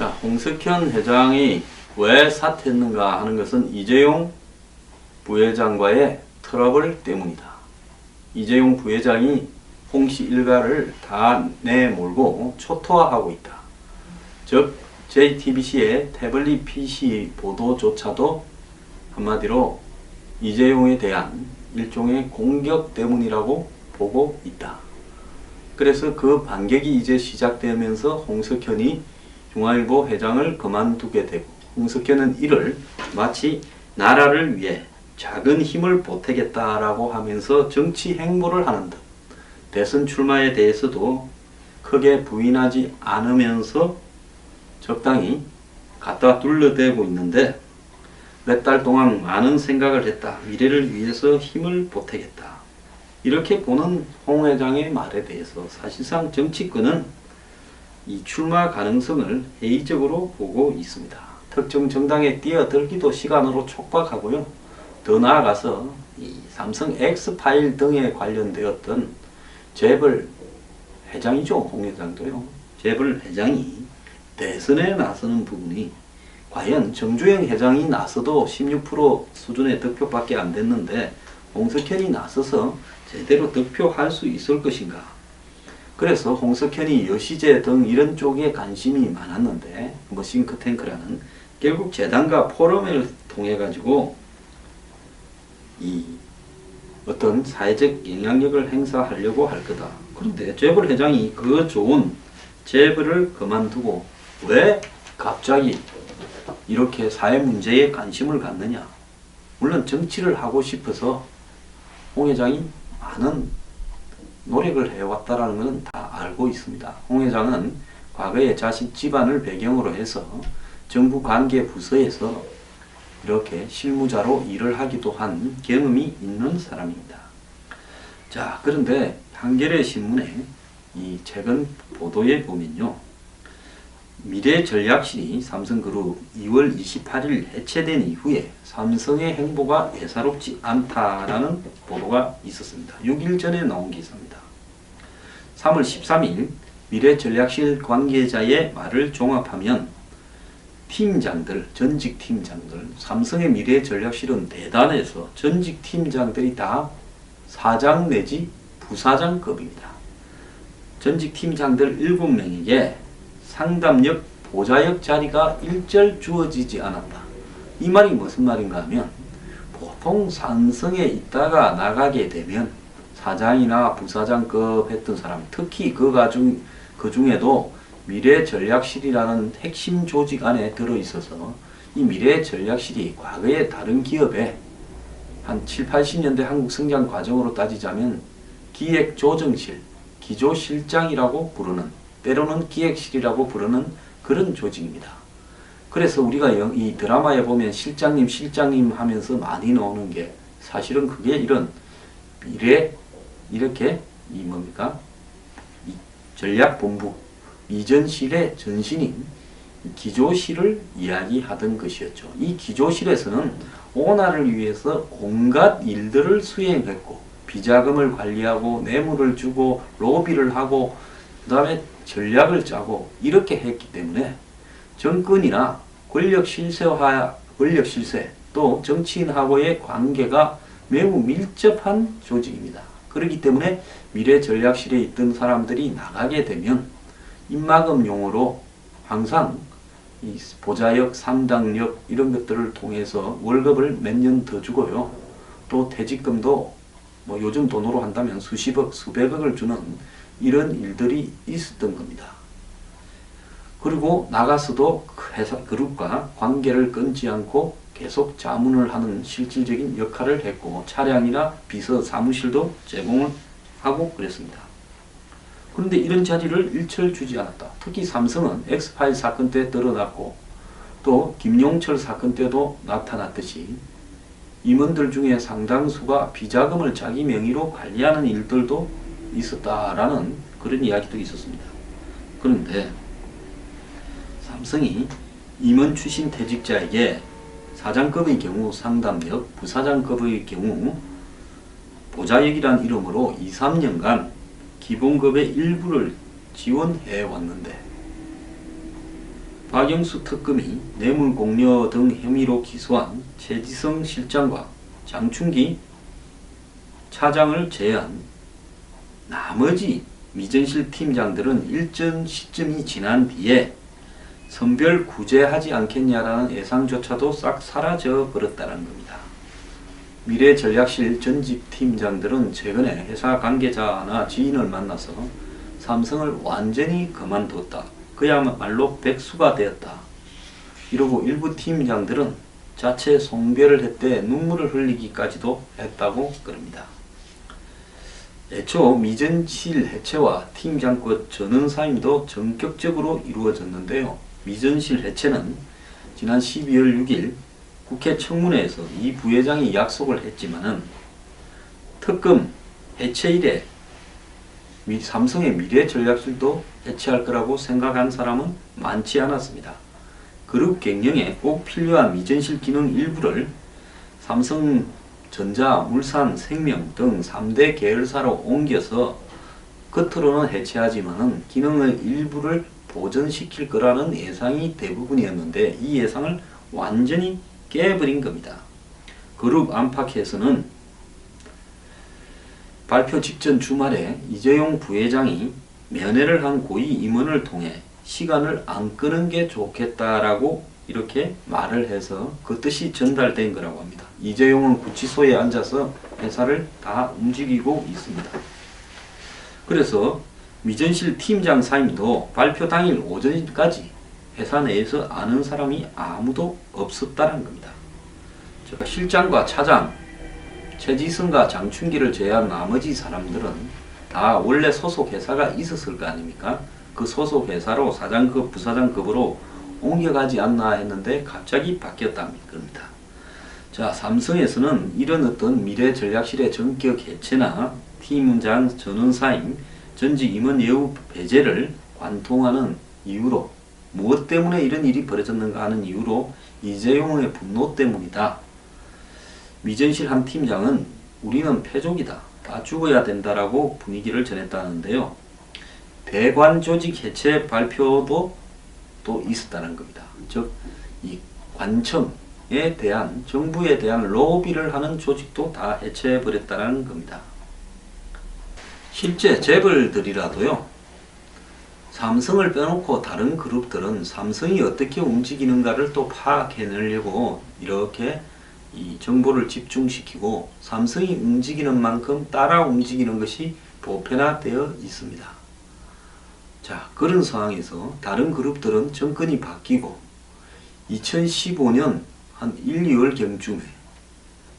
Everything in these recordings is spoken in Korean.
자, 홍석현 회장이 왜 사퇴했는가 하는 것은 이재용 부회장과의 트러블 때문이다. 이재용 부회장이 홍씨 일가를 다 내몰고 초토화하고 있다. 즉 JTBC의 태블릿 PC 보도조차도 한마디로 이재용에 대한 일종의 공격 때문이라고 보고 있다. 그래서 그 반격이 이제 시작되면서 홍석현이 중앙일보 회장을 그만두게 되고, 홍석현은 이를 마치 나라를 위해 작은 힘을 보태겠다라고 하면서 정치 행보를 하는 듯 대선 출마에 대해서도 크게 부인하지 않으면서 적당히 갖다 둘러대고 있는데, 몇 달 동안 많은 생각을 했다. 미래를 위해서 힘을 보태겠다. 이렇게 보는 홍 회장의 말에 대해서 사실상 정치권은 이 출마 가능성을 회의적으로 보고 있습니다. 특정 정당에 뛰어들기도 시간으로 촉박하고요. 더 나아가서 이 삼성 X파일 등에 관련되었던 재벌 회장이죠. 홍 회장도요. 재벌 회장이 대선에 나서는 부분이 과연 정주행 회장이 나서도 16% 수준의 득표밖에 안 됐는데 홍석현이 나서서 제대로 득표할 수 있을 것인가. 그래서 홍석현이 여시제 등 이런 쪽에 관심이 많았는데, 뭐 싱크탱크라는 결국 재단과 포럼을 통해 가지고 이 어떤 사회적 영향력을 행사하려고 할 거다. 그런데 재벌 회장이 그 좋은 재벌을 그만두고 왜 갑자기 이렇게 사회 문제에 관심을 갖느냐. 물론 정치를 하고 싶어서 홍 회장이 많은 노력을 해왔다라는 것은 다 알고 있습니다. 홍 회장은 과거에 자식 집안을 배경으로 해서 정부 관계 부서에서 이렇게 실무자로 일을 하기도 한 경험이 있는 사람입니다. 자, 그런데 한겨레 신문에 이 최근 보도에 보면요, 미래전략실이 삼성그룹 2월 28일 해체된 이후에 삼성의 행보가 예사롭지 않다라는 보도가 있었습니다. 6일 전에 나온 기사입니다. 3월 13일 미래전략실 관계자의 말을 종합하면 팀장들, 전직 팀장들, 삼성의 미래전략실은 대단해서 전직 팀장들이 다 사장 내지 부사장급입니다. 전직 팀장들 7명에게 상담역, 보좌역 자리가 일절 주어지지 않았다. 이 말이 무슨 말인가 하면, 보통 삼성에 있다가 나가게 되면 사장이나 부사장급 했던 사람, 특히 그 중에도 미래전략실이라는 핵심 조직 안에 들어있어서 이 미래전략실이 과거에 다른 기업에 한 7, 80년대 한국 성장 과정으로 따지자면 기획조정실, 기조실장이라고 부르는, 때로는 기획실이라고 부르는 그런 조직입니다. 그래서 우리가 이 드라마에 보면 실장님 하면서 많이 나오는 게 사실은 그게 이런 이렇게 이 전략본부 이전실의 전신인 기조실을 이야기하던 것이었죠. 이 기조실에서는 오너를 위해서 온갖 일들을 수행했고, 비자금을 관리하고 뇌물을 주고 로비를 하고 그 다음에 전략을 짜고 이렇게 했기 때문에 정권이나 권력 실세 또 정치인하고의 관계가 매우 밀접한 조직입니다. 그렇기 때문에 미래전략실에 있던 사람들이 나가게 되면 입막음용으로 항상 이 보좌역, 3당역 이런 것들을 통해서 월급을 몇 년 더 주고요. 또 퇴직금도 뭐 요즘 돈으로 한다면 수십억, 수백억을 주는 이런 일들이 있었던 겁니다. 그리고 나가서도 회사 그룹과 관계를 끊지 않고 계속 자문을 하는 실질적인 역할을 했고, 차량이나 비서 사무실도 제공을 하고 그랬습니다. 그런데 이런 자리를 일철 주지 않았다. 특히 삼성은 엑스파일 사건 때 드러났고, 또 김용철 사건 때도 나타났듯이 임원들 중에 상당수가 비자금을 자기 명의로 관리하는 일들도 있었다라는 그런 이야기도 있었습니다. 그런데 삼성이 임원 출신 퇴직자에게 사장급의 경우 상담역, 부사장급의 경우 보좌역이란 이름으로 2, 3년간 기본급의 일부를 지원해 왔는데, 박영수 특검이 뇌물공여 등 혐의로 기소한 최지성 실장과 장충기 차장을 제외한 나머지 미전실 팀장들은 일정 시점이 지난 뒤에 선별 구제하지 않겠냐라는 예상조차도 싹 사라져 버렸다는 겁니다. 미래전략실 전직 팀장들은 최근에 회사 관계자나 지인을 만나서 삼성을 완전히 그만뒀다. 그야말로 백수가 되었다. 이러고 일부 팀장들은 자체 송별을 했대 눈물을 흘리기까지도 했다고 그럽니다. 애초 미전실 해체와 팀장급 전원 사임도 전격적으로 이루어졌는데요. 미전실 해체는 지난 12월 6일 국회 청문회에서 이 부회장이 약속을 했지만은 특검 해체 이래 삼성의 미래전략실도 해체할 거라고 생각한 사람은 많지 않았습니다. 그룹 경영에 꼭 필요한 미전실 기능 일부를 삼성전자, 물산, 생명 등 3대 계열사로 옮겨서 겉으로는 해체하지만은 기능의 일부를 보존시킬 거라는 예상이 대부분이었는데 이 예상을 완전히 깨버린 겁니다. 그룹 안팎에서는 발표 직전 주말에 이재용 부회장이 면회를 한 고위 임원을 통해 시간을 안 끄는 게 좋겠다라고 이렇게 말을 해서 그 뜻이 전달된 거라고 합니다. 이재용은 구치소에 앉아서 회사를 다 움직이고 있습니다. 그래서 미전실 팀장 사임도 발표 당일 오전까지 회사 내에서 아는 사람이 아무도 없었다는 겁니다. 실장과 차장, 최지성과 장충기를 제외한 나머지 사람들은 다 원래 소속 회사가 있었을 거 아닙니까? 그 소속 회사로 사장급, 부사장급으로 옮겨가지 않나 했는데 갑자기 바뀌었다는 겁니다. 자, 삼성에서는 이런 어떤 미래전략실의 전격 해체나 팀장 전원 사임, 전직 임원 예우 배제를 관통하는 이유로 무엇 때문에 이런 일이 벌어졌는가 하는 이유로 이재용의 분노 때문이다. 미전실 한 팀장은 우리는 패족이다. 다 죽어야 된다라고 분위기를 전했다는데요. 대관 조직 해체 발표도 또 있었다는 겁니다. 즉, 이 관청에 대한 정부에 대한 로비를 하는 조직도 다 해체해버렸다는 겁니다. 실제 재벌들이라도요. 삼성을 빼놓고 다른 그룹들은 삼성이 어떻게 움직이는가를 또 파악해내려고 이렇게 이 정보를 집중시키고 삼성이 움직이는 만큼 따라 움직이는 것이 보편화되어 있습니다. 자, 그런 상황에서 다른 그룹들은 정권이 바뀌고 2015년 한 1, 2월경쯤에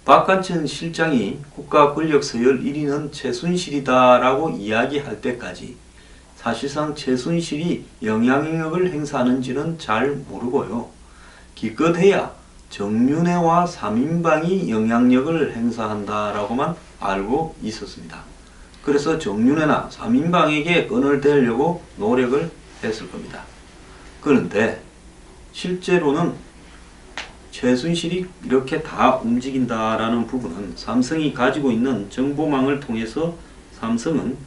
박관천 실장이 국가 권력 서열 1위는 최순실이다라고 이야기할 때까지 사실상 최순실이 영향력을 행사하는지는 잘 모르고요. 기껏해야 정윤회와 3인방이 영향력을 행사한다라고만 알고 있었습니다. 그래서 정윤회나 3인방에게 끈을 대려고 노력을 했을 겁니다. 그런데 실제로는 최순실이 이렇게 다 움직인다라는 부분은 삼성이 가지고 있는 정보망을 통해서 삼성은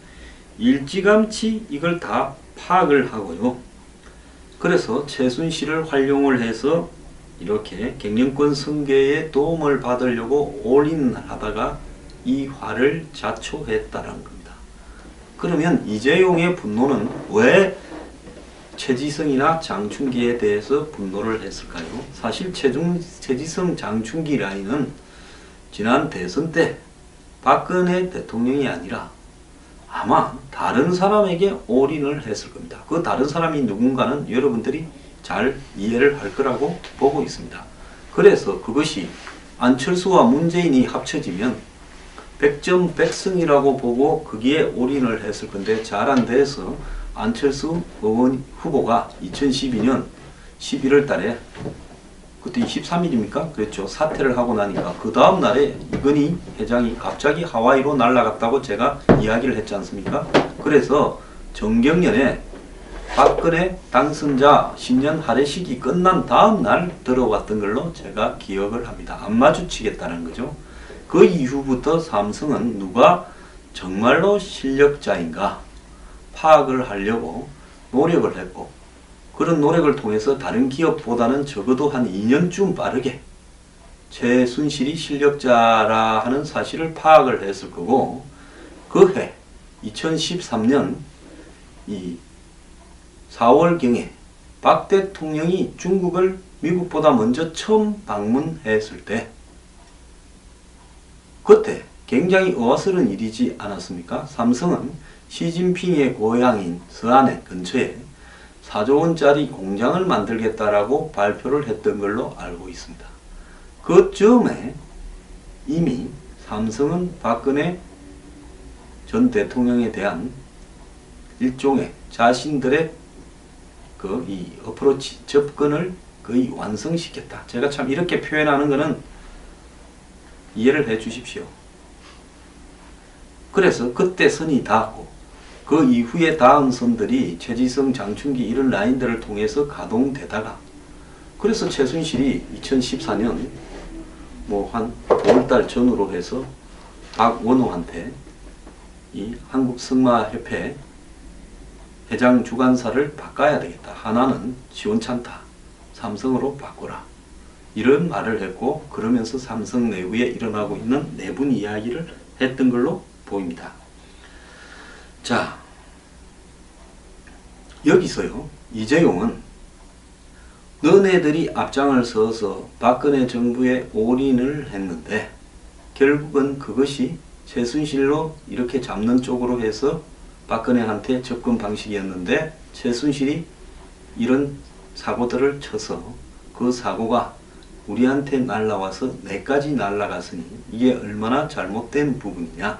일찌감치 이걸 다 파악을 하고요. 그래서 최순실을 활용을 해서 이렇게 경영권 승계에 도움을 받으려고 올인하다가 이 화를 자초했다는 겁니다. 그러면 이재용의 분노는 왜 최지성이나 장충기에 대해서 분노를 했을까요? 사실 최지성, 장충기 라인은 지난 대선 때 박근혜 대통령이 아니라 아마 다른 사람에게 올인을 했을 겁니다. 그 다른 사람이 누군가는 여러분들이 잘 이해를 할 거라고 보고 있습니다. 그래서 그것이 안철수와 문재인이 합쳐지면 100점 100승이라고 보고 거기에 올인을 했을 건데 잘 안 돼서 안철수 의원 후보가 2012년 11월 달에 그때 23일입니까? 그랬죠. 사퇴를 하고 나니까 그 다음 날에 이건희 회장이 갑자기 하와이로 날아갔다고 제가 이야기를 했지 않습니까? 그래서 정경련에 박근혜 당선자 신년 할애식이 끝난 다음 날 들어왔던 걸로 제가 기억을 합니다. 안 마주치겠다는 거죠. 그 이후부터 삼성은 누가 정말로 실력자인가 파악을 하려고 노력을 했고 그런 노력을 통해서 다른 기업보다는 적어도 한 2년쯤 빠르게 최순실이 실력자라 하는 사실을 파악을 했을 거고, 그 해 2013년 이 4월경에 박 대통령이 중국을 미국보다 먼저 처음 방문했을 때, 그때 굉장히 어스러운 일이지 않았습니까? 삼성은 시진핑의 고향인 서안에 근처에 4조 원짜리 공장을 만들겠다라고 발표를 했던 걸로 알고 있습니다. 그 즈음에 이미 삼성은 박근혜 전 대통령에 대한 일종의 자신들의 이 어프로치 접근을 거의 완성시켰다. 제가 참 이렇게 표현하는 것은 이해를 해 주십시오. 그래서 그때 선이 닿았고, 그 이후에 다음 선들이 최지성, 장충기 이런 라인들을 통해서 가동되다가, 그래서 최순실이 2014년 한 5월달 전후로 해서 박원호한테 이 한국승마협회 회장 주관사를 바꿔야 되겠다. 하나는 시원찮다. 삼성으로 바꾸라. 이런 말을 했고, 그러면서 삼성 내부에 일어나고 있는 내분 이야기를 했던 걸로 보입니다. 자, 여기서요, 이재용은 너네들이 앞장을 서서 박근혜 정부에 올인을 했는데, 결국은 그것이 최순실로 이렇게 잡는 쪽으로 해서 박근혜한테 접근 방식이었는데, 최순실이 이런 사고들을 쳐서 그 사고가 우리한테 날라와서 내까지 날라갔으니 이게 얼마나 잘못된 부분이냐.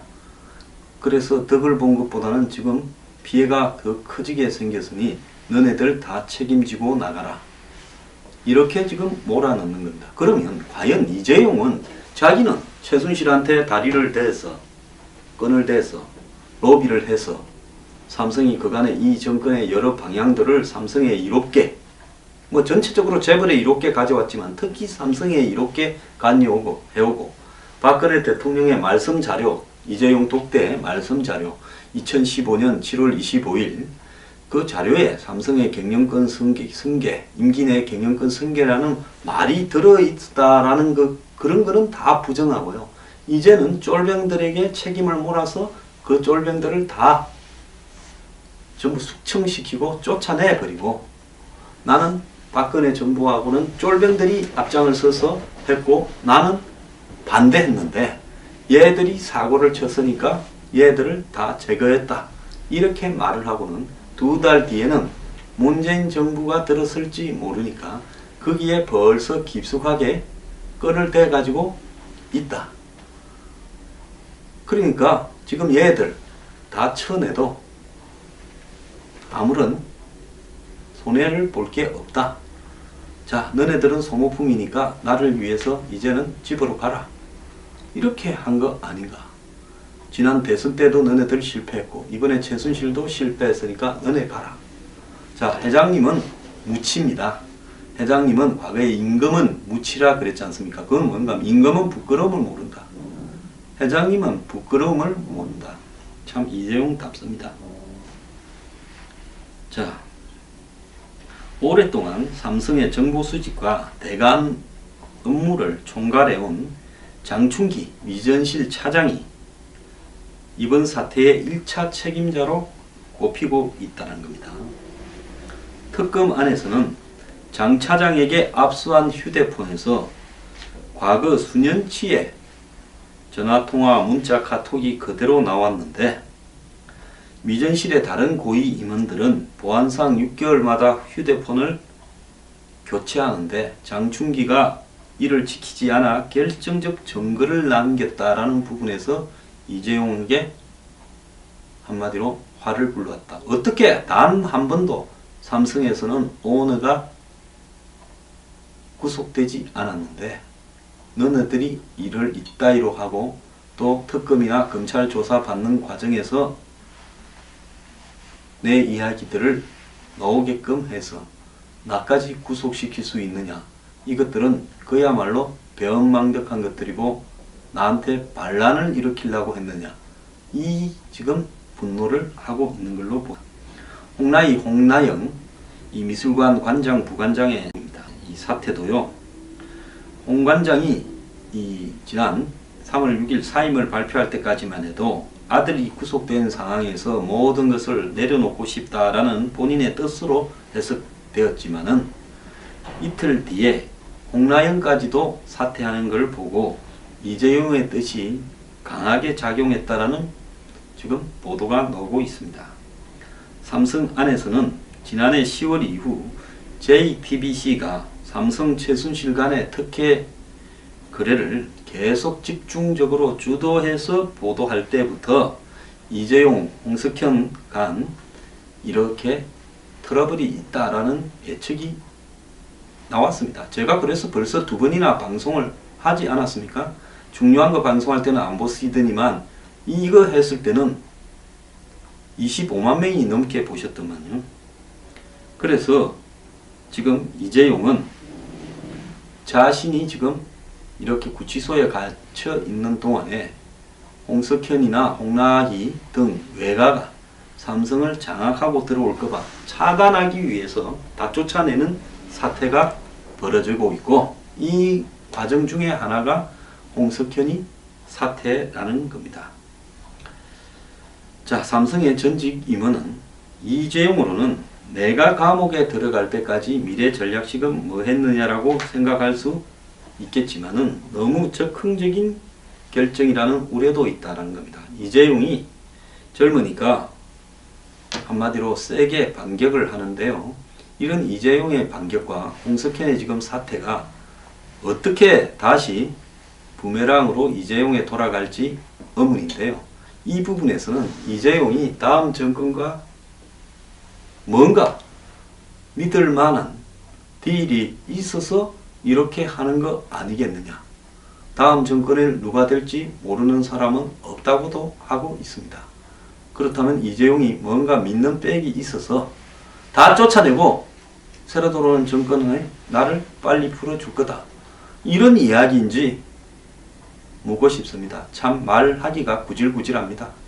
그래서 덕을 본 것보다는 지금 피해가 더 커지게 생겼으니 너네들 다 책임지고 나가라. 이렇게 지금 몰아넣는 겁니다. 그러면 과연 이재용은 자기는 최순실한테 다리를 대서 끈을 대서 로비를 해서 삼성이 그간의 이 정권의 여러 방향들을 삼성에 이롭게, 전체적으로 재벌에 이롭게 가져왔지만 특히 삼성에 이롭게 해오고, 박근혜 대통령의 말씀 자료, 이재용 독대 말씀 자료 2015년 7월 25일 그 자료에 삼성의 경영권 승계, 임기 내 경영권 승계라는 말이 들어있다라는 그런 거는 다 부정하고요. 이제는 쫄병들에게 책임을 몰아서 그 쫄병들을 다 전부 숙청시키고 쫓아내버리고, 나는 박근혜 정부하고는 쫄병들이 앞장을 서서 했고 나는 반대했는데 얘들이 사고를 쳤으니까 얘들을 다 제거했다. 이렇게 말을 하고는 2달 뒤에는 문재인 정부가 들었을지 모르니까 거기에 벌써 깊숙하게 끈을 대가지고 있다. 그러니까 지금 얘들 다 쳐내도 아무런 손해를 볼 게 없다. 자, 너네들은 소모품이니까 나를 위해서 이제는 집으로 가라. 이렇게 한 거 아닌가. 지난 대선 때도 너네들 실패했고 이번에 최순실도 실패했으니까 너네 가라. 자, 회장님은 무치입니다. 회장님은 과거에 임금은 무치라 그랬지 않습니까? 그건 뭔가, 임금은 부끄러움을 모른다. 회장님은 부끄러움을 모른다. 참 이재용답습니다. 자, 오랫동안 삼성의 정보 수집과 대관 업무를 총괄해온 장충기 위전실 차장이 이번 사태의 1차 책임자로 꼽히고 있다는 겁니다. 특검 안에서는 장 차장에게 압수한 휴대폰에서 과거 수년치의 전화통화, 문자, 카톡이 그대로 나왔는데, 위전실의 다른 고위 임원들은 보안상 6개월마다 휴대폰을 교체하는데 장충기가 이를 지키지 않아 결정적 증거를 남겼다라는 부분에서 이재용에게 한마디로 화를 불렀다. 어떻게 단 한 번도 삼성에서는 오너가 구속되지 않았는데 너네들이 이를 이따위로 하고 또 특검이나 검찰 조사 받는 과정에서 내 이야기들을 나오게끔 해서 나까지 구속시킬 수 있느냐. 이것들은 그야말로 배은망덕한 것들이고 나한테 반란을 일으키려고 했느냐. 이 지금 분노를 하고 있는 걸로 보입니다. 홍나영 이 미술관 관장, 부관장의 이 사태도요. 홍 관장이 이 지난 3월 6일 사임을 발표할 때까지만 해도 아들이 구속된 상황에서 모든 것을 내려놓고 싶다라는 본인의 뜻으로 해석되었지만은 이틀 뒤에 홍라영까지도 사퇴하는 걸 보고 이재용의 뜻이 강하게 작용했다라는 지금 보도가 나오고 있습니다. 삼성 안에서는 지난해 10월 이후 JTBC가 삼성 최순실 간의 특혜 거래를 계속 집중적으로 주도해서 보도할 때부터 이재용, 홍석현 간 이렇게 트러블이 있다라는 예측이 나왔습니다. 제가 그래서 벌써 2번이나 방송을 하지 않았습니까? 중요한 거 방송할 때는 안 보시더니만 이거 했을 때는 25만 명이 넘게 보셨더만요. 그래서 지금 이재용은 자신이 지금 이렇게 구치소에 갇혀 있는 동안에 홍석현이나 홍라희 등 외가가 삼성을 장악하고 들어올까봐 차단하기 위해서 다 쫓아내는 사태가 벌어지고 있고, 이 과정 중에 하나가 홍석현이 사퇴라는 겁니다. 자, 삼성의 전직 임원은 이재용으로는 내가 감옥에 들어갈 때까지 미래 전략식은 뭐 했느냐라고 생각할 수 있겠지만은 너무 적극적인 결정이라는 우려도 있다는 겁니다. 이재용이 젊으니까 한마디로 세게 반격을 하는데요. 이런 이재용의 반격과 홍석현의 지금 사태가 어떻게 다시 부메랑으로 이재용에 돌아갈지 의문인데요. 이 부분에서는 이재용이 다음 정권과 뭔가 믿을 만한 딜이 있어서 이렇게 하는 거 아니겠느냐. 다음 정권에 누가 될지 모르는 사람은 없다고도 하고 있습니다. 그렇다면 이재용이 뭔가 믿는 백이 있어서 다 쫓아내고 새로 들어오는 정권에 나를 빨리 풀어줄 거다, 이런 이야기인지 묻고 싶습니다. 참 말하기가 구질구질합니다.